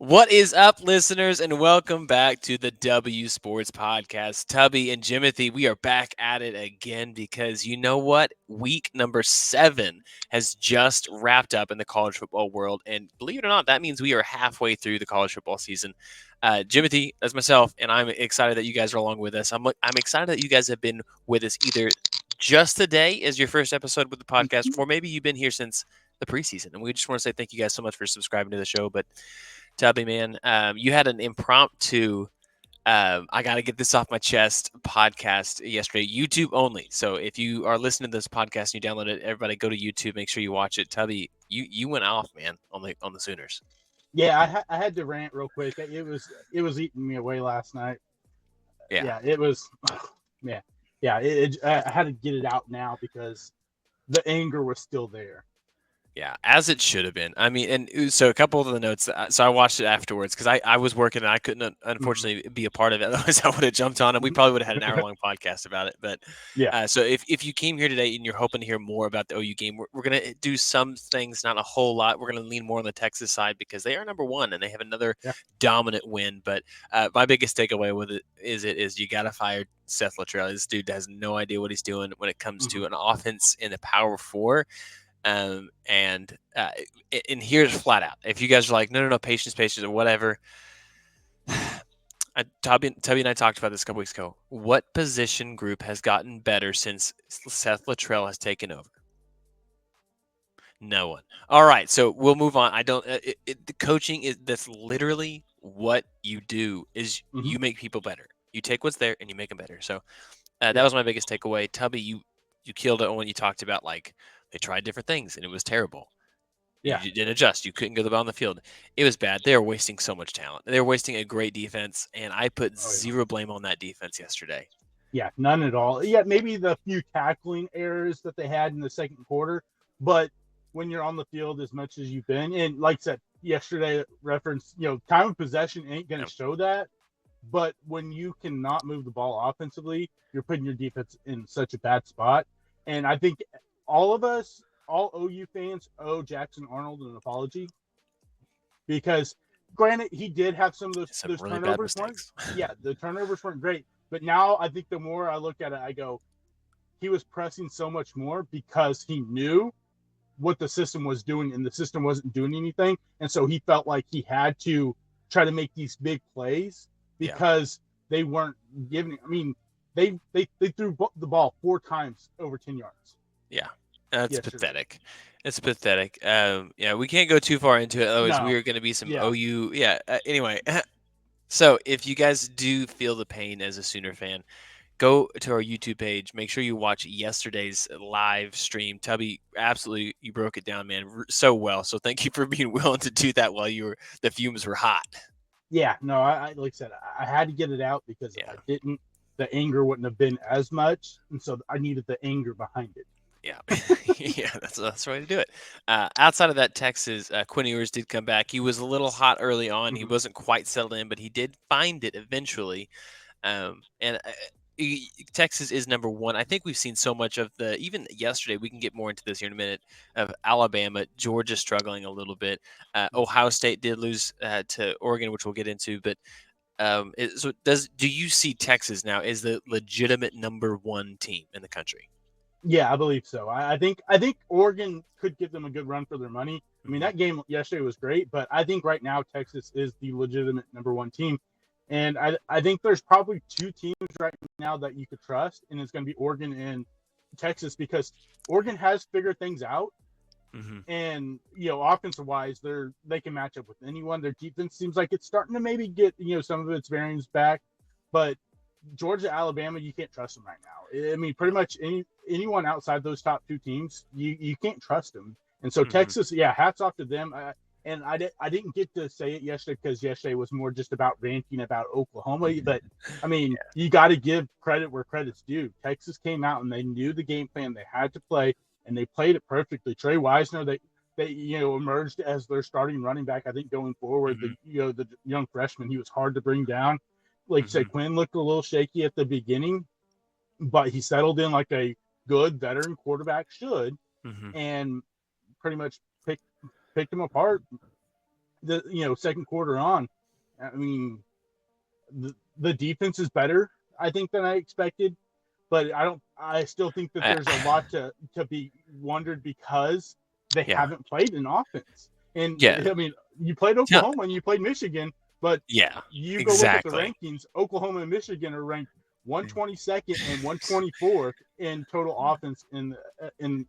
What is up, listeners, and welcome back to the W Sports Podcast. Tubby and Jimothy, we are back at it again because you know what? Week number 7 has just wrapped up in the college football world, and believe it or not, that means we are halfway through the college football season. Jimothy, that's myself, and I'm excited that you guys are along with us. I'm excited that you guys have been with us either just today as your first episode with the podcast, or maybe you've been here since the preseason, and we just want to say thank you guys so much for subscribing to the show. But Tubby, man, you had an impromptu, I got to get this off my chest podcast yesterday, YouTube only. So if you are listening to this podcast and you download it, everybody go to YouTube, make sure you watch it. Tubby, you went off, man, on the Sooners. Yeah, I had to rant real quick. It was eating me away last night. Yeah. Yeah, it was. Yeah, yeah. I had to get it out now because the anger was still there. Yeah, as it should have been. I mean, and so a couple of the notes. So I watched it afterwards because I was working and I couldn't Mhm. unfortunately be a part of it. Otherwise, I would have jumped on and we probably would have had an hour long podcast about it. But Yeah, so if you came here today and you're hoping to hear more about the OU game, we're gonna do some things, not a whole lot. We're gonna lean more on the Texas side because they are number one and they have another yeah. dominant win. But my biggest takeaway with it is you gotta fire Seth Luttrell. This dude has no idea what he's doing when it comes Hmm. to an offense in the Power Four. And here's flat out. If you guys are like, no, patience, or whatever. Tubby and I talked about this a couple weeks ago. What position group has gotten better since Seth Luttrell has taken over? No one. All right, so we'll move on. I don't. The coaching is that's literally what you do. Is Hmm. you make people better. You take what's there and you make them better. So that Yeah, was my biggest takeaway. Tubby, you killed it when you talked about like they tried different things and it was terrible. yeah. You didn't adjust. You couldn't get the ball on the field. It was bad. They were wasting so much talent. They were wasting a great defense, and I put Oh yeah. zero blame on that defense yesterday. Yeah, none at all. Yeah, maybe the few tackling errors that they had in the second quarter, but when you're on the field as much as you've been, and like I said yesterday, reference, time of possession ain't going Yeah. to show that. But when you cannot move the ball offensively, you're putting your defense in such a bad spot. And I think all of us, all OU fans, owe Jackson Arnold an apology because, granted, he did have some of those Some those really bad turnovers weren't. mistakes. Yeah, the turnovers weren't great. But now I think the more I look at it, I go, he was pressing so much more because he knew what the system was doing and the system wasn't doing anything. And so he felt like he had to try to make these big plays Yeah, because they weren't giving. I mean, they threw the ball 4 times over 10 yards yeah, that's yesterday. pathetic. It's pathetic. Yeah, we can't go too far into it, otherwise we No, are going to be some yeah, OU. Yeah. Anyway, so if you guys do feel the pain as a Sooner fan, go to our YouTube page. Make sure you watch yesterday's live stream. Tubby, absolutely, you broke it down, man, so well. So thank you for being willing to do that while the fumes were hot. yeah. No, I like I said, I had to get it out because if I Yeah, didn't, the anger wouldn't have been as much, and so I needed the anger behind it. yeah, yeah. That's the way to do it. Outside of that, Texas Quinn Ewers did come back. He was a little hot early on. He Mhm. wasn't quite settled in, but he did find it eventually. And Texas is number one. I think we've seen so much of the even yesterday. We can get more into this here in a minute. Of Alabama, Georgia struggling a little bit. Ohio State did lose to Oregon, which we'll get into. But so do you see Texas now as the legitimate number one team in the country? Yeah, I believe so. I think Oregon could give them a good run for their money. I mean, Hmm. that game yesterday was great, but I think right now Texas is the legitimate number one team. And I think there's probably two teams right now that you could trust, and it's going to be Oregon and Texas because Oregon has figured things out, Hmm. and offensive wise, they can match up with anyone. Their defense seems like it's starting to maybe get some of its bearings back, but Georgia, Alabama, you can't trust them right now. I mean, pretty much anyone outside those top two teams, you can't trust them. And so Hmm. Texas, yeah, hats off to them. And I didn't get to say it yesterday because yesterday was more just about ranting about Oklahoma. But I mean, you got to give credit where credit's due. Texas came out and they knew the game plan they had to play, and they played it perfectly. Trey Wisner, they emerged as their starting running back. I think going forward, Hmm. the young freshman, he was hard to bring down. Like you said, Hmm. Quinn looked a little shaky at the beginning, but he settled in like a good veteran quarterback should, Hmm. and pretty much picked him apart. the second quarter on, I mean, the defense is better, I think, than I expected. But I still think that there's a lot to be wondered because they Yeah. haven't played an offense. And Yeah. I mean, you played Oklahoma and you played Michigan, but Yeah. you go look at the Exactly. rankings. Oklahoma and Michigan are ranked 122nd and 124th in total offense in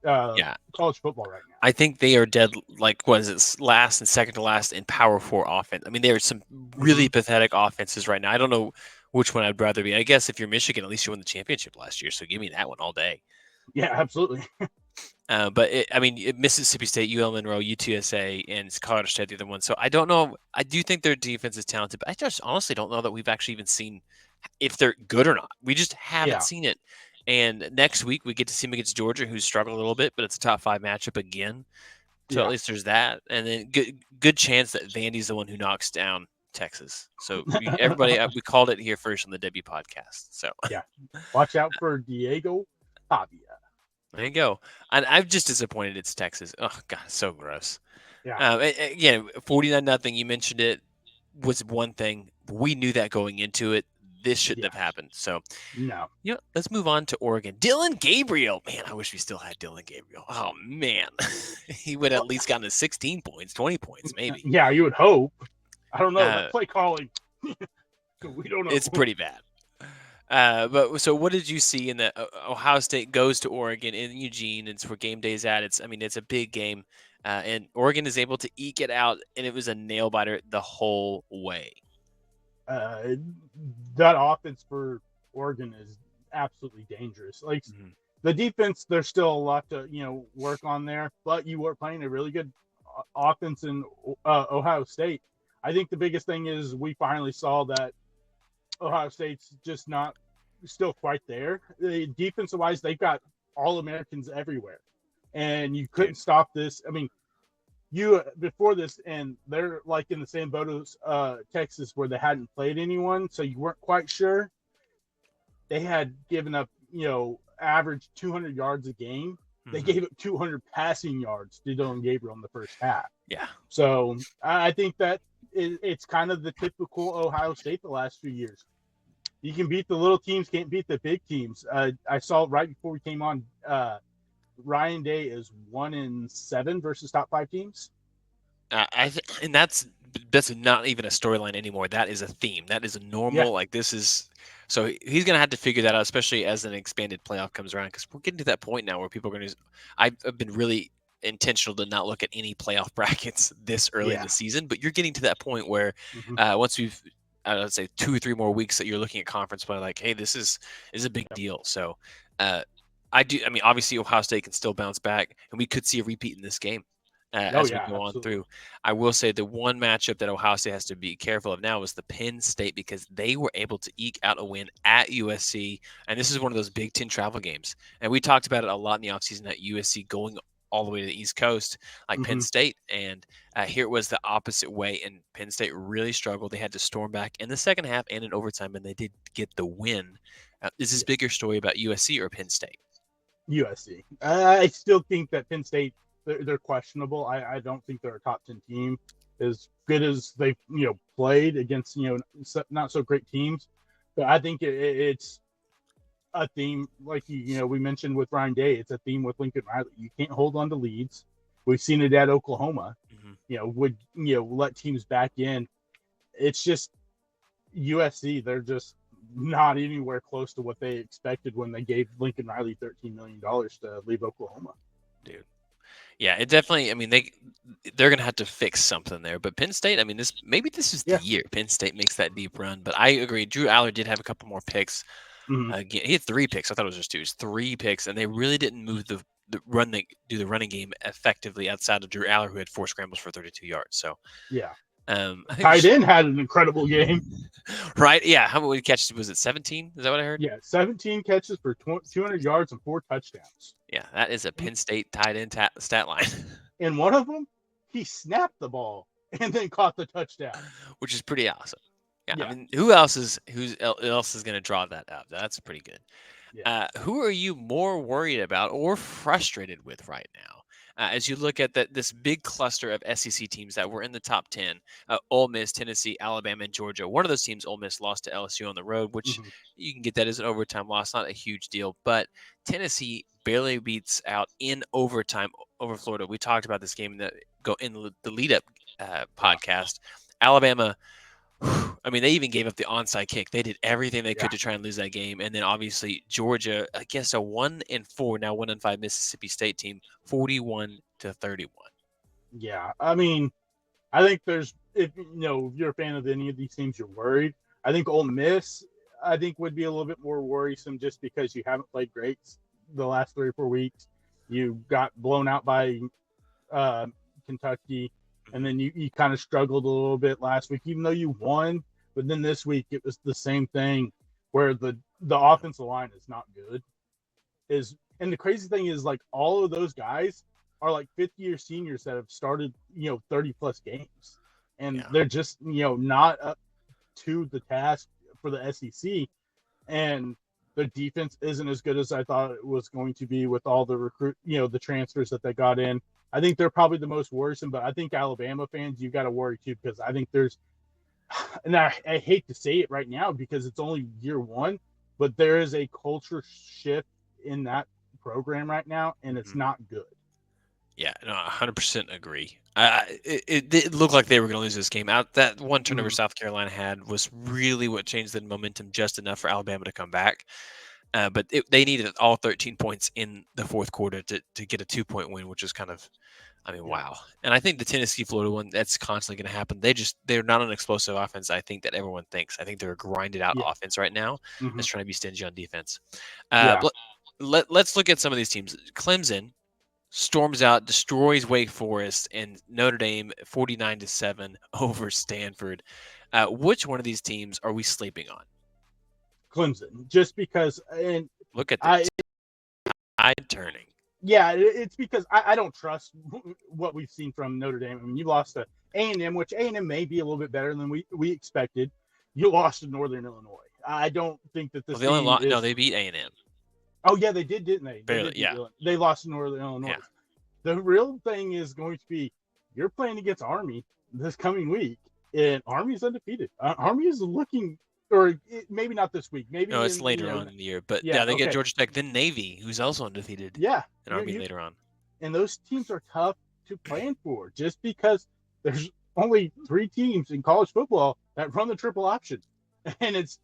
Yeah. college football right now. I think they are dead. Like, what is it? Last and second to last in Power 4 offense. I mean, there are some really pathetic offenses right now. I don't know which one I'd rather be. I guess if you're Michigan, at least you won the championship last year. So give me that one all day. Yeah, absolutely. But Mississippi State, UL Monroe, UTSA, and Colorado State, the other one. So I don't know. I do think their defense is talented, but I just honestly don't know that we've actually even seen if they're good or not. We just haven't seen it. And next week we get to see them against Georgia, who's struggled a little bit, but it's a top 5 matchup again. So at least there's that. And then good chance that Vandy's the one who knocks down Texas. So everybody, we called it here first on the W podcast. So yeah, watch out for Diego Pavia. There you go. And I'm just disappointed it's Texas. Oh God, so gross. Yeah. Again, 49-0. You mentioned it was one thing. We knew that going into it. This shouldn't have happened. So no. Let's move on to Oregon. Dillon Gabriel. Man, I wish we still had Dillon Gabriel. Oh man, he would have at least gotten to 16 points, 20 points, maybe. Yeah, you would hope. I don't know. That play calling. We don't know. It's pretty bad. But so what did you see in the Ohio State goes to Oregon in Eugene? It's where game day's at. It's a big game, and Oregon is able to eke it out, and it was a nail biter the whole way. That offense for Oregon is absolutely dangerous. Like the defense, there's still a lot to work on there, but you were playing a really good offense in Ohio State. I think the biggest thing is we finally saw that Ohio State's just not still quite there. Defensive wise, they've got all Americans everywhere, and you couldn't stop this. I mean, before this, and they're like in the same boat as Texas, where they hadn't played anyone, so you weren't quite sure. They had given up, average 200 yards a game. They gave up 200 passing yards to Dillon Gabriel in the first half. Yeah. So I think that it's kind of the typical Ohio State the last few years. You can beat the little teams, can't beat the big teams. I saw right before we came on, Ryan Day is 1-7 versus top 5 teams. And that's not even a storyline anymore. That is a theme. That is a normal. Like this is. So he's gonna have to figure that out, especially as an expanded playoff comes around, because we're getting to that point now where people are gonna. I've been really intentional to not look at any playoff brackets this early in the season, but you're getting to that point where once we've, let's say 2 or 3 more weeks that you're looking at conference play, like, hey, this is a big deal. So obviously Ohio State can still bounce back, and we could see a repeat in this game as we go on through. I will say the one matchup that Ohio State has to be careful of now is the Penn State, because they were able to eke out a win at USC, and this is one of those Big Ten travel games. And we talked about it a lot in the offseason at USC going all the way to the East Coast, like Penn State, and here it was the opposite way, and Penn State really struggled. They had to storm back in the second half and in overtime, and they did get the win. Is this bigger story about USC or Penn State? USC. I still think that Penn State, they're questionable. I don't think they're a top 10 team as good as they've played against not so great teams. But I think it's a theme, like we mentioned with Ryan Day. It's a theme with Lincoln Riley. You can't hold on to leads. We've seen it at Oklahoma. Would let teams back in. It's just USC. They're just not anywhere close to what they expected when they gave Lincoln Riley $13 million to leave Oklahoma. Dude. Yeah, it definitely. I mean, they're gonna have to fix something there. But Penn State, I mean, this is the year Penn State makes that deep run. But I agree. Drew Aller did have a couple more picks. Again, he had 3 picks. I thought it was just 2. It was 3 picks, and they really didn't move the running game effectively outside of Drew Aller, who had 4 scrambles for 32 yards. So tight end had an incredible game. Right? Yeah. How many catches was it? 17? Is that what I heard? Yeah, 17 catches for 200 yards and 4 touchdowns. Yeah, that is a Penn State tight end stat line. And one of them, he snapped the ball and then caught the touchdown, which is pretty awesome. Yeah. I mean, who else is going to draw that up? That's pretty good. Yeah. Who are you more worried about or frustrated with right now? As you look at this big cluster of SEC teams that were in the top 10, Ole Miss, Tennessee, Alabama, and Georgia. One of those teams, Ole Miss, lost to LSU on the road, which you can get that as an overtime loss, not a huge deal. But Tennessee barely beats out in overtime over Florida. We talked about this game in the lead up podcast. Alabama. I mean, they even gave up the onside kick. They did everything they could to try and lose that game. And then obviously Georgia against a 1-4, now 1-5 Mississippi State team, 41-31. Yeah, I mean, I think if you're a fan of any of these teams, you're worried. I think Ole Miss, I think would be a little bit more worrisome just because you haven't played great the last 3 or 4 weeks. You got blown out by Kentucky. And then you kind of struggled a little bit last week, even though you won. But then this week it was the same thing, where the offensive line is not good. And the crazy thing is, like, all of those guys are like 50-year seniors that have started 30 plus games, and they're just not up to the task for the SEC. And the defense isn't as good as I thought it was going to be with all the the transfers that they got in. I think they're probably the most worrisome, but I think Alabama fans, you got to worry too, because I think and I hate to say it right now because it's only year one, but there is a culture shift in that program right now, and it's not good. Yeah, no, 100% agree. It looked like they were going to lose this game. That one turnover South Carolina had was really what changed the momentum just enough for Alabama to come back. But they needed all 13 points in the fourth quarter to get a 2-point win, which is kind of, wow. And I think the Tennessee-Florida one, that's constantly going to happen. They're not an explosive offense, I think, that everyone thinks. I think they're a grinded-out offense right now that's trying to be stingy on defense. Let's look at some of these teams. Clemson storms out, destroys Wake Forest, and Notre Dame 49-7 over Stanford. Which one of these teams are we sleeping on? Clemson, just because, and look at this tide turning. Yeah, it's because I don't trust what we've seen from Notre Dame. I mean, you lost to A&M, which A&M may be a little bit better than we expected. You lost to Northern Illinois. I don't think that this team no, they beat A&M. Oh, yeah, they did, didn't they? Barely, They lost to Northern Illinois. Yeah. The real thing is going to be you're playing against Army this coming week, and Army's undefeated. Army is looking – or maybe not this week. Maybe no, it's later on in the year. But they get Georgia Tech, then Navy, who's also undefeated. Yeah, and Army later on. And those teams are tough to plan for, just because there's only 3 teams in college football that run the triple option, and it's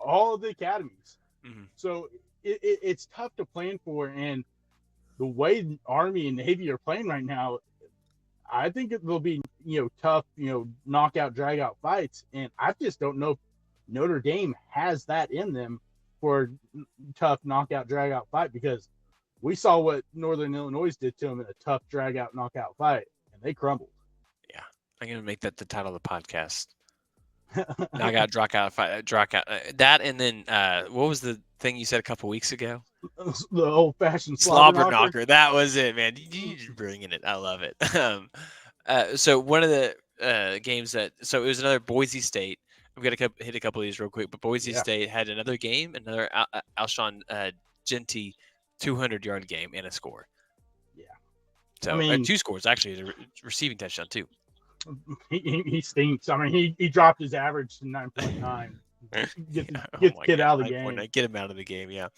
all of the academies. So it's tough to plan for. And the way Army and Navy are playing right now, I think it will be tough, knockout, drag out fights. And I just don't know if Notre Dame has that in them for a tough knockout, drag out fight, because we saw what Northern Illinois did to them in a tough drag out, knockout fight, and they crumbled. Yeah, I'm gonna make that the title of the podcast. Knockout, drag out fight, that, and then what was the thing you said a couple weeks ago? The old-fashioned slobber knocker. That was it, man. You're bringing it. I love it. So one of the games it was another Boise State. I'm going to hit a couple of these real quick, but Boise State had another game, another Alshon Jeanty 200-yard game and a score. Yeah. So 2 scores, actually, a receiving touchdown, too. He stinks. I mean, he dropped his average to 9.9. Get the kid out of the game. Get him out of the game, yeah.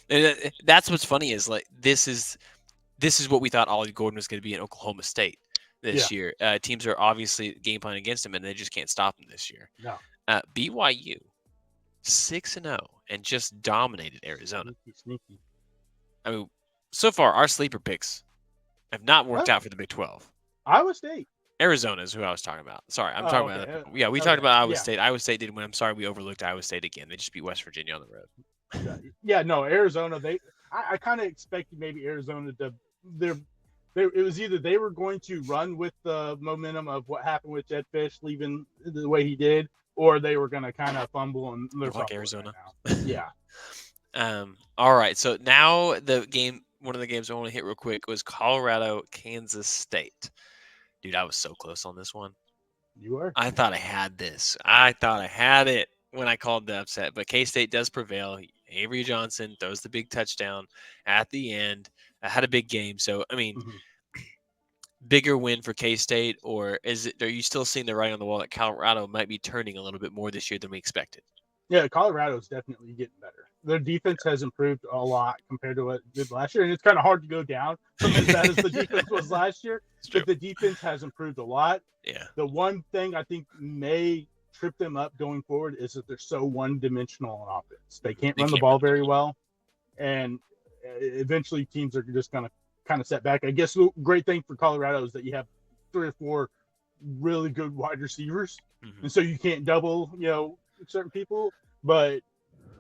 And that's what's funny is, like, this is what we thought Ollie Gordon was going to be in Oklahoma State this year. Teams are obviously game planning against him, and they just can't stop him this year. No. BYU 6-0 and just dominated Arizona. Sneaky. I mean, so far our sleeper picks have not worked out for the Big 12. Iowa State. Arizona is who I was talking about. Sorry, I'm talking about. Yeah, we talked about Iowa State. Iowa State did win. I'm sorry we overlooked Iowa State again. They just beat West Virginia on the road. No, Arizona. I kind of expected maybe Arizona to. It was either they were going to run with the momentum of what happened with Jedd Fisch leaving the way he did, or they were going to kind of fumble and they're like Arizona. Right now. Yeah. All right. So now one of the games I want to hit real quick was Colorado, Kansas State. Dude, I was so close on this one. You were? I thought I had this. I thought I had it when I called the upset, but K-State does prevail. Avery Johnson throws the big touchdown at the end. I had a big game. So, I mean, bigger win for K-State, or are you still seeing the writing on the wall that Colorado might be turning a little bit more this year than we expected? Yeah, Colorado's definitely getting better. Their defense has improved a lot compared to what it did last year, and it's kind of hard to go down from as bad as the defense was last year. But the defense has improved a lot. Yeah. The one thing I think may trip them up going forward is that they're so one-dimensional on offense. They can't run the ball very well, and eventually teams are just going to kind of set back. I guess the great thing for Colorado is that you have 3 or 4 really good wide receivers, and so you can't double, certain people. But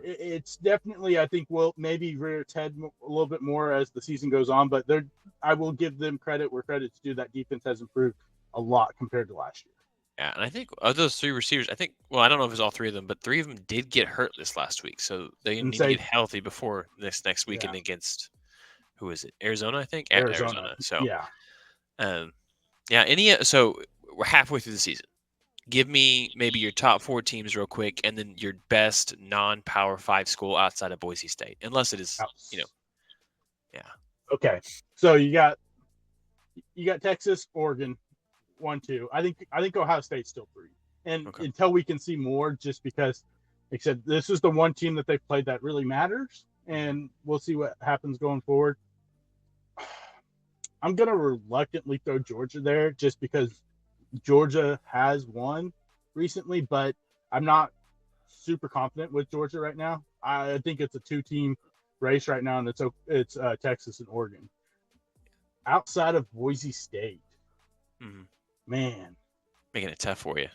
it's definitely, I think, will maybe rear its head a little bit more as the season goes on. But I will give them credit where credit's due. That defense has improved a lot compared to last year. Yeah, and I think of those 3 receivers, I don't know if it's all 3 of them, but 3 of them did get hurt this last week, so they need to get healthy before this next weekend against, who is it? Arizona, I think. Arizona. So so we're halfway through the season. Give me maybe your top 4 teams real quick, and then your best non-Power 5 school outside of Boise State, unless it is, yeah. Okay, so you got Texas, Oregon, 1, 2. I think Ohio State's still 3, and until we can see more, just because, like I said, this is the one team that they've played that really matters, and we'll see what happens going forward. I'm gonna reluctantly throw Georgia there just because Georgia has won recently, but I'm not super confident with Georgia right now. I think it's a 2-team race right now, and it's Texas and Oregon. Outside of Boise State, man, making it tough for you.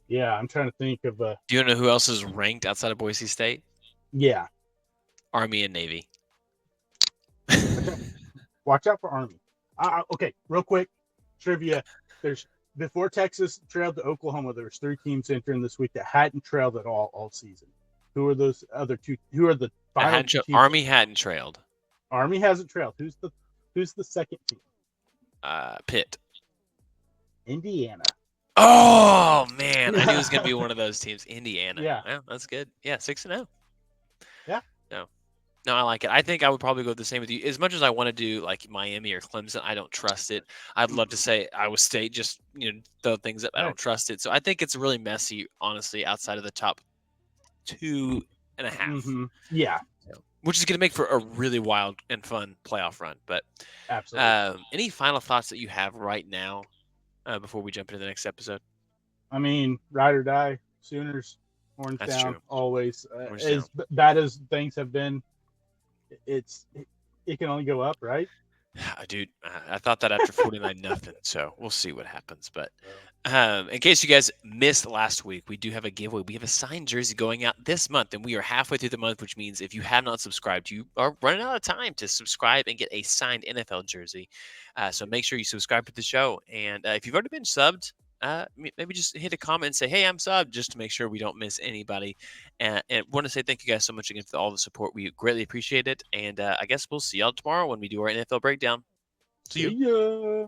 Yeah, I'm trying to think of. Do you know who else is ranked outside of Boise State? Yeah, Army and Navy. Watch out for Army. Okay, real quick trivia. Before Texas trailed to Oklahoma, there was 3 teams entering this week that hadn't trailed at all season. Who are those other 2? Who are the final 2 teams? Army hadn't trailed. Army hasn't trailed. Who's the second team? Pitt. Indiana. Oh man, I knew it was gonna be one of those teams. Indiana. Yeah, well, that's good. Yeah, 6-0. Yeah. No, I like it. I think I would probably go the same with you. As much as I want to do like Miami or Clemson, I don't trust it. I'd love to say Iowa State, just throw things up. I don't trust it. So I think it's really messy, honestly, outside of the top 2.5. Yeah. Which is going to make for a really wild and fun playoff run. But absolutely. Any final thoughts that you have right now before we jump into the next episode? I mean, ride or die, Sooners, horns down, always. As bad as things have been, it can only go up, right? Dude, I thought that after 49-0, so we'll see what happens. But in case you guys missed last week, we do have a giveaway. We have a signed jersey going out this month, and we are halfway through the month, which means if you have not subscribed, you are running out of time to subscribe and get a signed NFL jersey. So make sure you subscribe to the show. And if you've already been subbed, maybe just hit a comment and say, hey, I'm subbed, just to make sure we don't miss anybody. And want to say thank you guys so much again for all the support. We greatly appreciate it. And I guess we'll see y'all tomorrow when we do our NFL breakdown. See you. Ya.